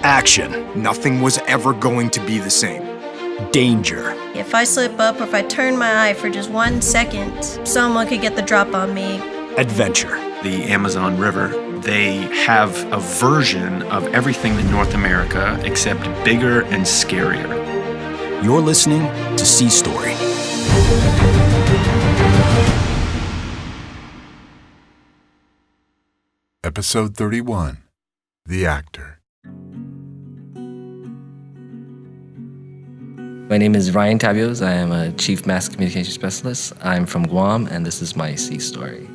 Action. Nothing was ever going to be the same. Danger. If I slip up or if I turn my eye for just 1 second, someone could get the drop on me. Adventure. The Amazon River, they have a version of everything in North America except bigger and scarier. You're listening to Sea Story. Episode 31, The Actor. My name is Ryan Dabois. I am a Chief Mass Communication Specialist. I'm from Guam, and this is my Sea Story.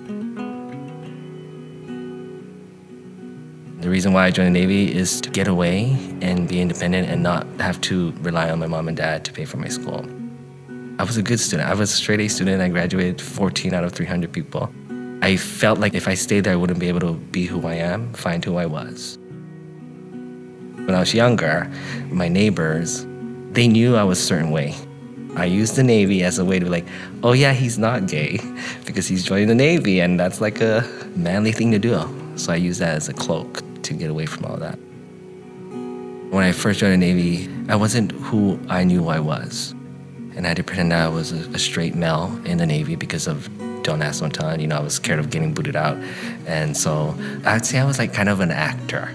The reason why I joined the Navy is to get away and be independent and not have to rely on my mom and dad to pay for my school. I was a good student. I was a straight A student. I graduated 14 out of 300 people. I felt like if I stayed there, I wouldn't be able to be who I am, find who I was. When I was younger, my neighbors, they knew I was a certain way. I used the Navy as a way to be like, oh yeah, he's not gay because he's joining the Navy and that's like a manly thing to do. So I used that as a cloak to get away from all that. When I first joined the Navy, I wasn't who I knew I was. And I had to pretend that I was a straight male in the Navy because of don't ask, don't tell. I was scared of getting booted out. And so I'd say I was like kind of an actor.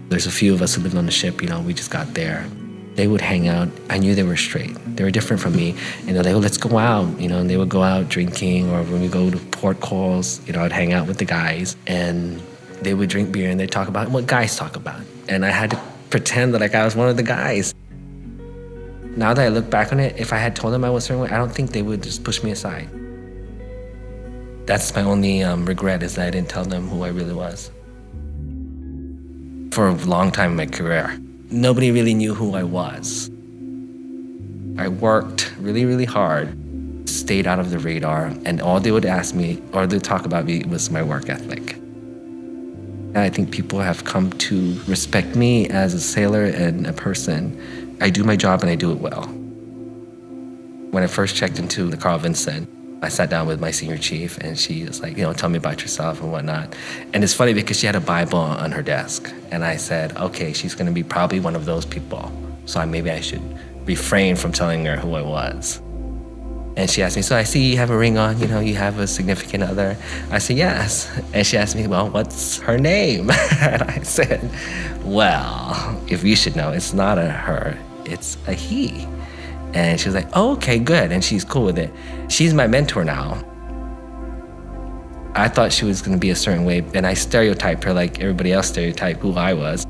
There's a few of us who lived on the ship, we just got there. They would hang out. I knew they were straight. They were different from me. They would, let's go out, and they would go out drinking, or when we go to port calls, I'd hang out with the guys and they would drink beer and they'd talk about what guys talk about. And I had to pretend that like I was one of the guys. Now that I look back on it, if I had told them I was a certain way, I don't think they would just push me aside. That's my only regret is that I didn't tell them who I really was. For a long time in my career, nobody really knew who I was. I worked really, really hard, stayed out of the radar, and all they would ask me or they'd talk about me was my work ethic. I think people have come to respect me as a sailor and a person. I do my job and I do it well. When I first checked into the Carl Vinson, I sat down with my senior chief and she was like, tell me about yourself and whatnot. And it's funny because she had a Bible on her desk. And I said, okay, she's going to be probably one of those people. So maybe I should refrain from telling her who I was. And she asked me, so I see you have a ring on, you have a significant other. I said, yes. And she asked me, well, what's her name? And I said, well, if you should know, it's not a her, it's a he. And she was like, oh, okay, good. And she's cool with it. She's my mentor now. I thought she was going to be a certain way, and I stereotyped her like everybody else stereotyped who I was.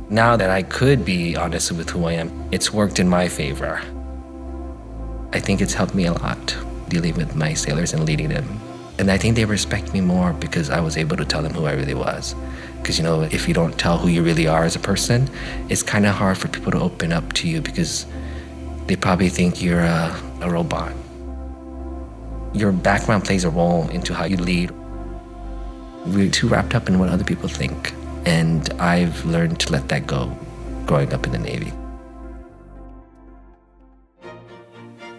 Now that I could be honest with who I am, it's worked in my favor. I think it's helped me a lot dealing with my sailors and leading them. And I think they respect me more because I was able to tell them who I really was. Because, if you don't tell who you really are as a person, it's kind of hard for people to open up to you because they probably think you're a robot. Your background plays a role into how you lead. We're too wrapped up in what other people think. And I've learned to let that go growing up in the Navy.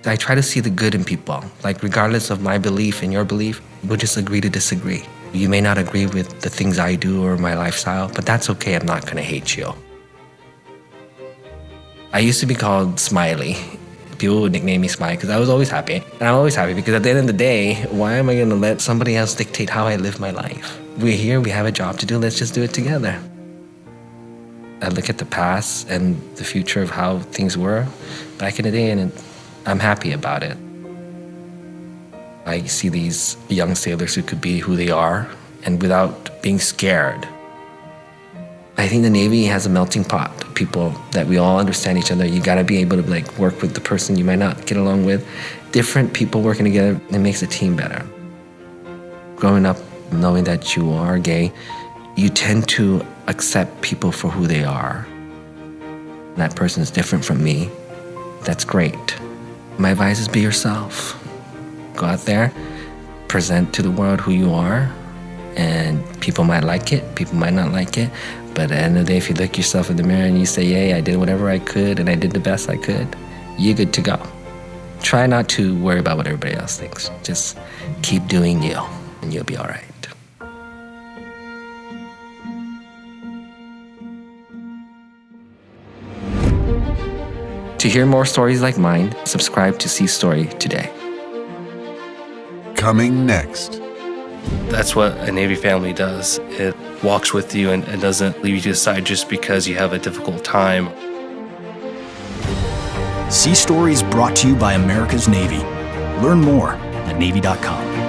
I try to see the good in people. Like regardless of my belief and your belief, we'll just agree to disagree. You may not agree with the things I do or my lifestyle, but that's okay. I'm not going to hate you. I used to be called Smiley. People would nickname me Smiley because I was always happy. And I'm always happy because at the end of the day, why am I going to let somebody else dictate how I live my life? We're here, we have a job to do, let's just do it together. I look at the past and the future of how things were back in the day, and I'm happy about it. I see these young sailors who could be who they are and without being scared. I think the Navy has a melting pot of people that we all understand each other. You gotta be able to work with the person you might not get along with. Different people working together, it makes the team better. Growing up knowing that you are gay, you tend to accept people for who they are. That person is different from me. That's great. My advice is be yourself. Go out there, present to the world who you are, and people might like it, people might not like it, but at the end of the day, if you look yourself in the mirror and you say, yay, I did whatever I could and I did the best I could, you're good to go. Try not to worry about what everybody else thinks. Just keep doing you, and you'll be all right. To hear more stories like mine, subscribe to Sea Story today. Coming next. That's what a Navy family does. It walks with you and doesn't leave you to the side just because you have a difficult time. Sea Stories brought to you by America's Navy. Learn more at Navy.com.